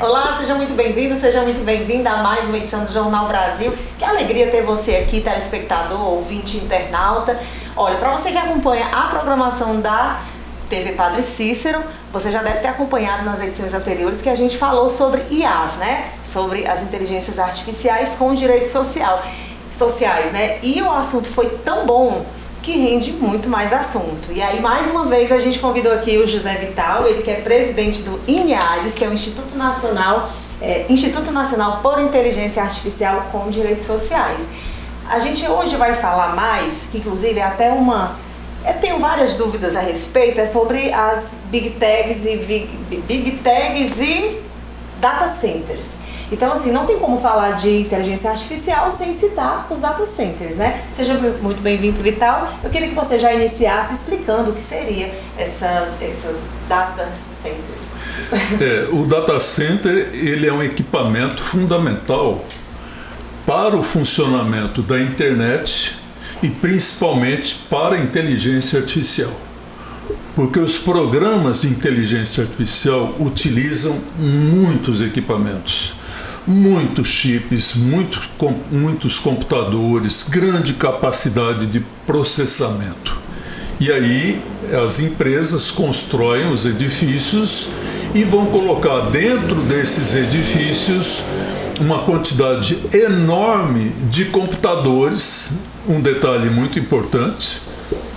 Olá, seja muito bem-vindo, seja muito bem-vinda a mais uma edição do Jornal Brasil. Que alegria ter você aqui, telespectador, ouvinte, internauta. Olha, para você que acompanha a programação da TV Padre Cícero, você já deve ter acompanhado nas edições anteriores que a gente falou sobre IAs, né? Sobre as inteligências artificiais com direitos sociais, né? E o assunto foi tão bom que rende muito mais assunto. E aí, mais uma vez, a gente convidou aqui o José Vital, ele que é presidente do INEADES, que é o Instituto Nacional por Inteligência Artificial com Direitos Sociais. A gente hoje vai falar mais, que inclusive é até eu tenho várias dúvidas a respeito, é sobre as Big Techs e Data Centers. Então, assim, não tem como falar de inteligência artificial sem citar os data centers, né? Seja muito bem-vindo, Vital. Eu queria que você já iniciasse explicando o que seria essas data centers. O data center, ele é um equipamento fundamental para o funcionamento da internet e principalmente para a inteligência artificial. Porque os programas de inteligência artificial utilizam muitos equipamentos, muitos chips, muitos computadores, grande capacidade de processamento. E aí as empresas constroem os edifícios e vão colocar dentro desses edifícios uma quantidade enorme de computadores. Um detalhe muito importante: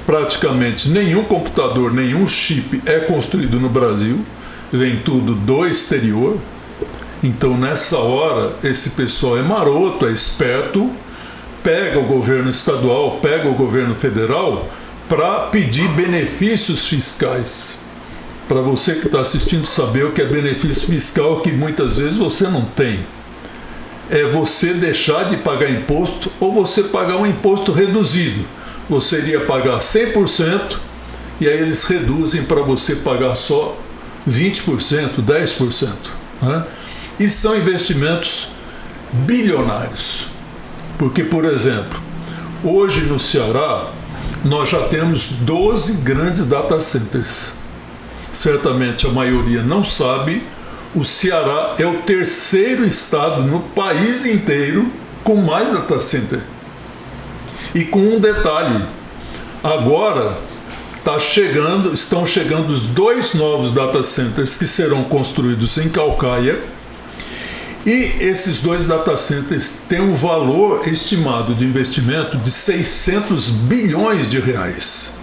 praticamente nenhum computador, nenhum chip é construído no Brasil, vem tudo do exterior. Então, nessa hora, esse pessoal é maroto, é esperto, pega o governo estadual, pega o governo federal para pedir benefícios fiscais. Para você que está assistindo saber o que é benefício fiscal, que muitas vezes você não tem. É você deixar de pagar imposto ou você pagar um imposto reduzido. Você iria pagar 100% e aí eles reduzem para você pagar só 20%, 10%. Né? E são investimentos bilionários. Porque, por exemplo, hoje no Ceará nós já temos 12 grandes data centers. Certamente a maioria não sabe, o Ceará é o terceiro estado no país inteiro com mais data center. E com um detalhe: agora estão chegando os 2 novos data centers que serão construídos em Caucaia, e esses 2 data centers têm um valor estimado de investimento de 600 bilhões de reais.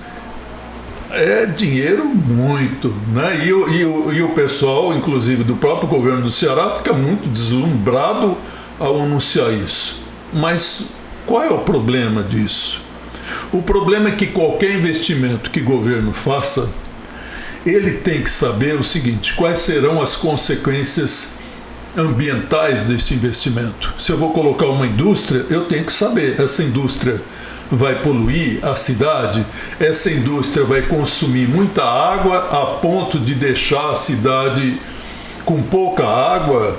É dinheiro muito, né? E o pessoal, inclusive do próprio governo do Ceará, fica muito deslumbrado ao anunciar isso. Mas qual é o problema disso? O problema é que qualquer investimento que o governo faça, ele tem que saber o seguinte: quais serão as consequências ambientais desse investimento. Se eu vou colocar uma indústria, eu tenho que saber, essa indústria vai poluir a cidade, essa indústria vai consumir muita água a ponto de deixar a cidade com pouca água,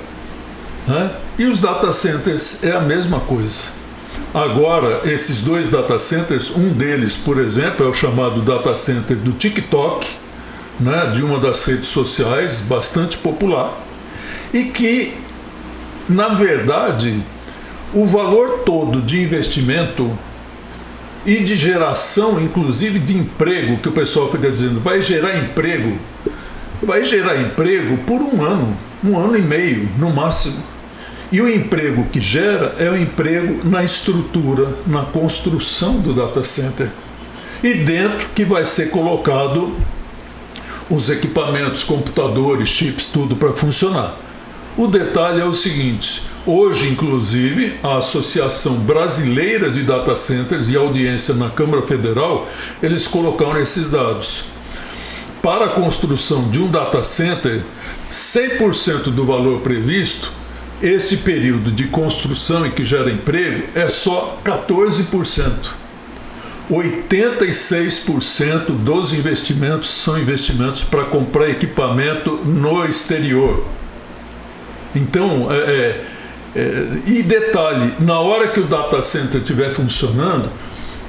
né? E os data centers é a mesma coisa. Agora, esses 2 data centers, um deles, por exemplo, é o chamado data center do TikTok, né, de uma das redes sociais bastante popular, e que, na verdade, o valor todo de investimento e de geração, inclusive de emprego, que o pessoal fica dizendo, vai gerar emprego por um ano e meio, no máximo. E o emprego que gera é o emprego na estrutura, na construção do data center. E dentro que vai ser colocado os equipamentos, computadores, chips, tudo para funcionar. O detalhe é o seguinte: hoje, inclusive, a Associação Brasileira de Data Centers e audiência na Câmara Federal, eles colocaram esses dados. Para a construção de um data center, 100% do valor previsto, esse período de construção e que gera emprego é só 14%. 86% dos investimentos são investimentos para comprar equipamento no exterior. Então, e detalhe, na hora que o data center estiver funcionando,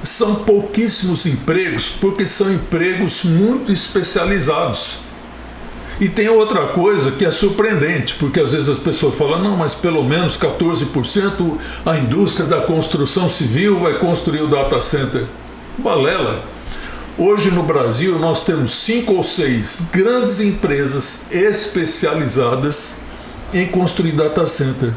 são pouquíssimos empregos, porque são empregos muito especializados. E tem outra coisa que é surpreendente, porque às vezes as pessoas falam, não, mas pelo menos 14% a indústria da construção civil vai construir o data center. Balela. Hoje no Brasil nós temos 5 ou 6 grandes empresas especializadas em construir data center.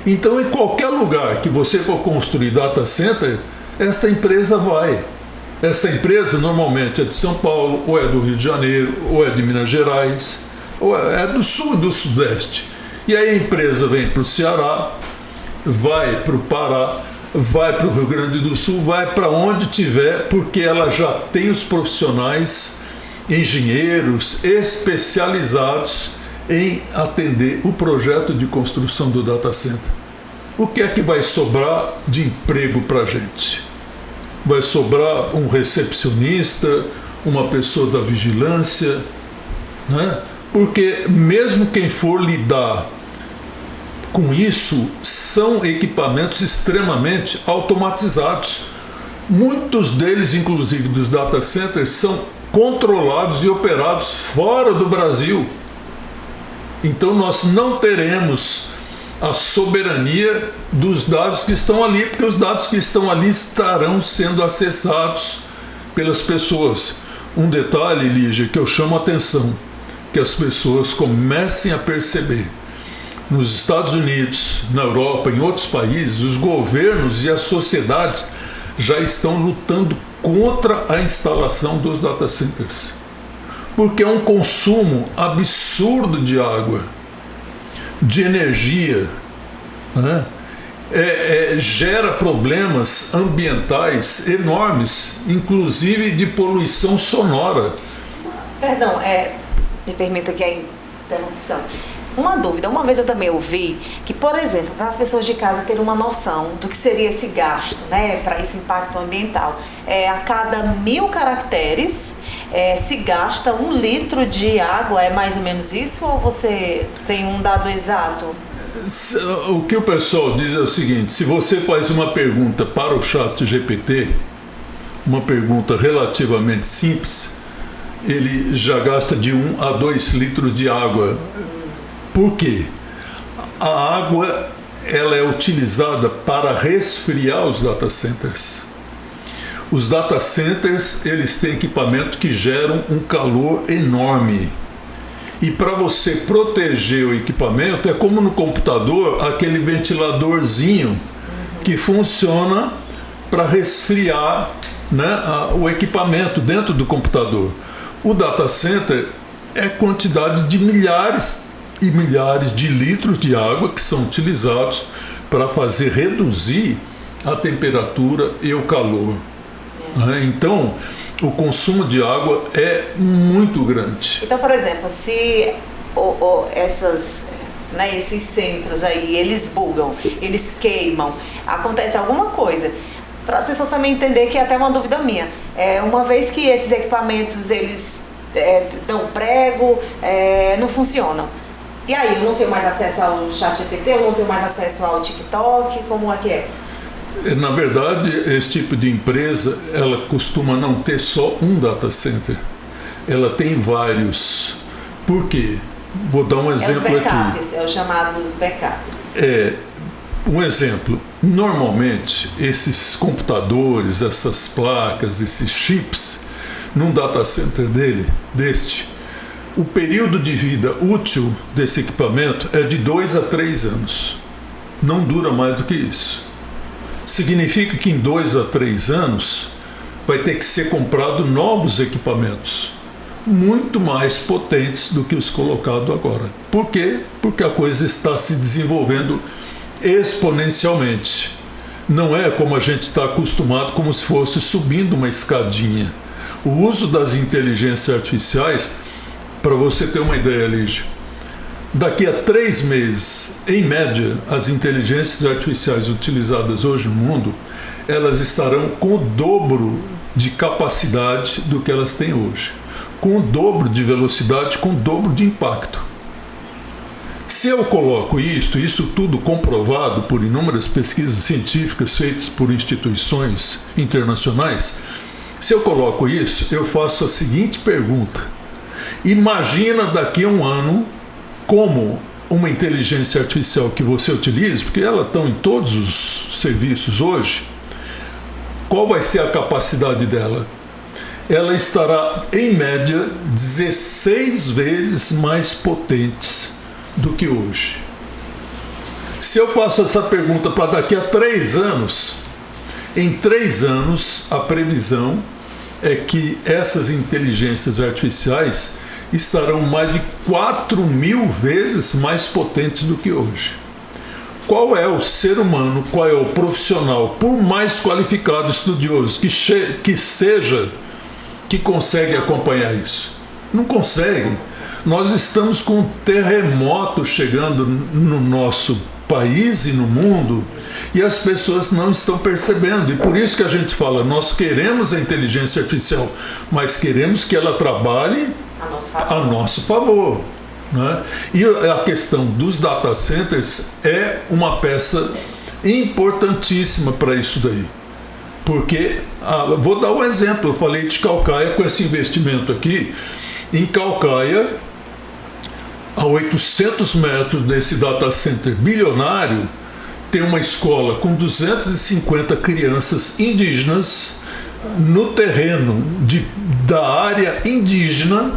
Então em qualquer lugar que você for construir data center, esta empresa vai. Essa empresa normalmente é de São Paulo, ou é do Rio de Janeiro, ou é de Minas Gerais, ou é do Sul e do Sudeste. E aí a empresa vem para o Ceará, vai para o Pará, vai para o Rio Grande do Sul, vai para onde tiver, porque ela já tem os profissionais, engenheiros especializados em atender o projeto de construção do data center. O que é que vai sobrar de emprego para a gente? Vai sobrar um recepcionista, uma pessoa da vigilância, né? Porque mesmo quem for lidar com isso, são equipamentos extremamente automatizados. Muitos deles, inclusive dos data centers, são controlados e operados fora do Brasil. Então nós não teremos a soberania dos dados que estão ali, porque os dados que estão ali estarão sendo acessados pelas pessoas. Um detalhe, Lígia, que eu chamo a atenção, que as pessoas comecem a perceber. Nos Estados Unidos, na Europa, em outros países, os governos e as sociedades já estão lutando contra a instalação dos data centers, porque é um consumo absurdo de água, de energia, né? Gera problemas ambientais enormes, inclusive de poluição sonora. Perdão, me permita aqui a interrupção. Uma dúvida, uma vez eu também ouvi que, por exemplo, para as pessoas de casa terem uma noção do que seria esse gasto, né, para esse impacto ambiental, a cada 1000 caracteres se gasta 1 litro de água, é mais ou menos isso, ou você tem um dado exato? O que o pessoal diz é o seguinte: se você faz uma pergunta para o ChatGPT, uma pergunta relativamente simples, ele já gasta de 1 a 2 litros de água. Por quê? A água, ela é utilizada para resfriar os data centers. Os data centers, eles têm equipamento que geram um calor enorme. E para você proteger o equipamento, é como no computador, aquele ventiladorzinho que funciona para resfriar, né, o equipamento dentro do computador. O data center é quantidade de milhares e milhares de litros de água que são utilizados para fazer reduzir a temperatura e o calor. Então, o consumo de água é muito grande. Então, por exemplo, se esses centros aí, eles bugam, eles queimam, acontece alguma coisa, para as pessoas também entenderem, que é até uma dúvida minha, uma vez que esses equipamentos, eles dão prego, não funcionam, e aí eu não tenho mais acesso ao ChatGPT, eu não tenho mais acesso ao TikTok, como é que é? Na verdade, esse tipo de empresa, ela costuma não ter só um data center. Ela tem vários. Por quê? Vou dar um exemplo aqui. Os backups, os chamados backups. Um exemplo. Normalmente, esses computadores, essas placas, esses chips, num data center o período de vida útil desse equipamento é de 2 a 3 anos. Não dura mais do que isso. Significa que em 2 a 3 anos vai ter que ser comprado novos equipamentos, muito mais potentes do que os colocados agora. Por quê? Porque a coisa está se desenvolvendo exponencialmente. Não é como a gente está acostumado, como se fosse subindo uma escadinha. O uso das inteligências artificiais, para você ter uma ideia, Lígia, daqui a 3 meses, em média, as inteligências artificiais utilizadas hoje no mundo, elas estarão com o dobro de capacidade do que elas têm hoje, com o dobro de velocidade, com o dobro de impacto. Se eu coloco isso tudo comprovado por inúmeras pesquisas científicas feitas por instituições internacionais, se eu coloco isso, eu faço a seguinte pergunta: Imagina daqui a um ano como uma inteligência artificial que você utilize, porque ela está em todos os serviços hoje, qual vai ser a capacidade dela? Ela estará, em média, 16 vezes mais potente do que hoje. Se eu faço essa pergunta para daqui a 3 anos, em 3 anos a previsão é que essas inteligências artificiais estarão mais de 4.000 vezes mais potentes do que hoje. Qual é o ser humano, qual é o profissional, por mais qualificado, estudioso que seja, que consegue acompanhar isso? Não consegue. Nós estamos com um terremoto chegando no nosso país e no mundo e as pessoas não estão percebendo. E por isso que a gente fala, nós queremos a inteligência artificial, mas queremos que ela trabalhe a nosso favor. Né? E a questão dos data centers é uma peça importantíssima para isso daí. Porque, vou dar um exemplo, eu falei de Calcaia com esse investimento aqui. Em Calcaia, a 800 metros desse data center bilionário, tem uma escola com 250 crianças indígenas no terreno da área indígena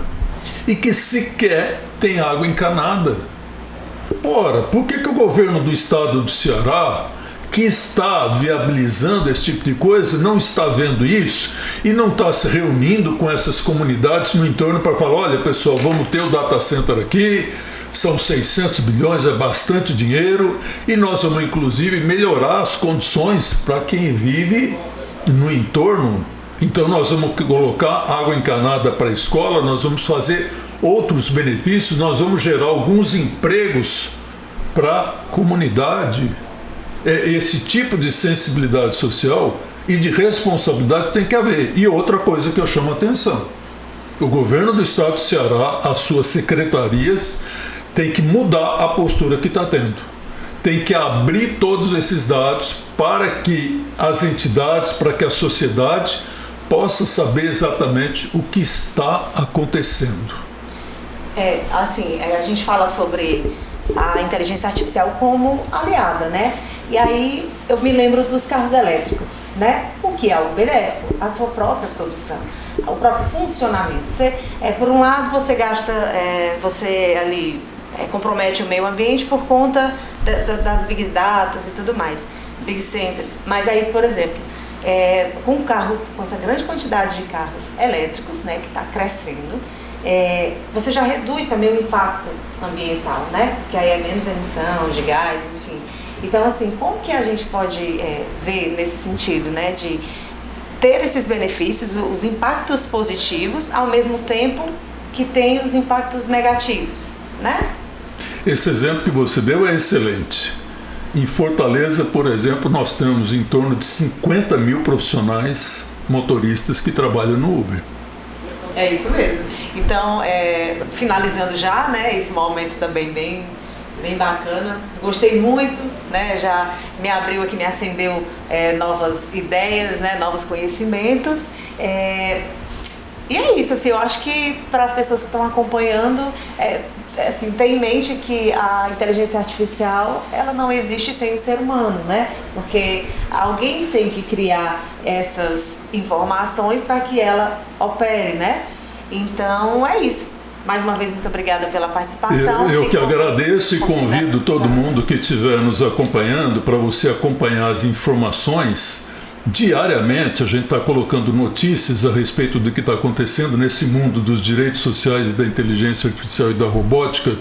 e que sequer tem água encanada. Ora, por que o governo do estado do Ceará, que está viabilizando esse tipo de coisa, não está vendo isso e não está se reunindo com essas comunidades no entorno para falar, olha pessoal, vamos ter o data center aqui, são 600 bilhões, é bastante dinheiro e nós vamos inclusive melhorar as condições para quem vive no entorno. Então nós vamos colocar água encanada para a escola, nós vamos fazer outros benefícios, nós vamos gerar alguns empregos para a comunidade. Esse tipo de sensibilidade social e de responsabilidade tem que haver. E outra coisa que eu chamo a atenção, o governo do estado do Ceará, as suas secretarias, tem que mudar a postura que está tendo. Tem que abrir todos esses dados para que as entidades, para que a sociedade possa saber exatamente o que está acontecendo. A gente fala sobre a inteligência artificial como aliada, né? E aí eu me lembro dos carros elétricos, né? O que é algo benéfico? A sua própria produção, o próprio funcionamento. Por um lado, você gasta, você ali compromete o meio ambiente por conta das big datas e tudo mais, big centers. Mas aí, por exemplo, com carros, com essa grande quantidade de carros elétricos, né, que está crescendo, você já reduz também o impacto ambiental, né? Porque aí é menos emissão de gás, enfim. Então, assim, como que a gente pode ver nesse sentido, né? De ter esses benefícios, os impactos positivos, ao mesmo tempo que tem os impactos negativos, né? Esse exemplo que você deu é excelente. Em Fortaleza, por exemplo, nós temos em torno de 50 mil profissionais motoristas que trabalham no Uber. É isso mesmo. Então, finalizando já, né, esse momento também bem bacana, gostei muito, né, já me abriu aqui, me acendeu novas ideias, né, novos conhecimentos, e é isso, assim, eu acho que para as pessoas que estão acompanhando, assim, ter em mente que a inteligência artificial, ela não existe sem o ser humano, né, porque alguém tem que criar essas informações para que ela opere, né, então é isso. Mais uma vez, muito obrigada pela participação. Eu que agradeço e convido todo mundo que estiver nos acompanhando para você acompanhar as informações. Diariamente a gente está colocando notícias a respeito do que está acontecendo nesse mundo dos direitos sociais e da inteligência artificial e da robótica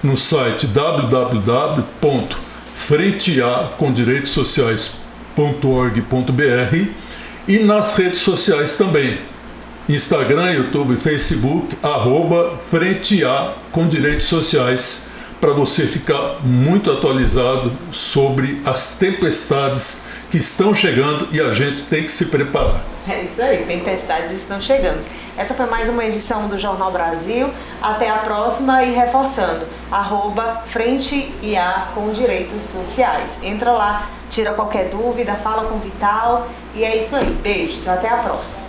no site www.frenteacomdireitosociais.org.br e nas redes sociais também. Instagram, YouTube, Facebook, @Frente A com Direitos Sociais, para você ficar muito atualizado sobre as tempestades que estão chegando e a gente tem que se preparar. É isso aí, tempestades estão chegando. Essa foi mais uma edição do Jornal Brasil. Até a próxima e reforçando, @Frente A com Direitos Sociais. Entra lá, tira qualquer dúvida, fala com o Vital e é isso aí. Beijos, até a próxima.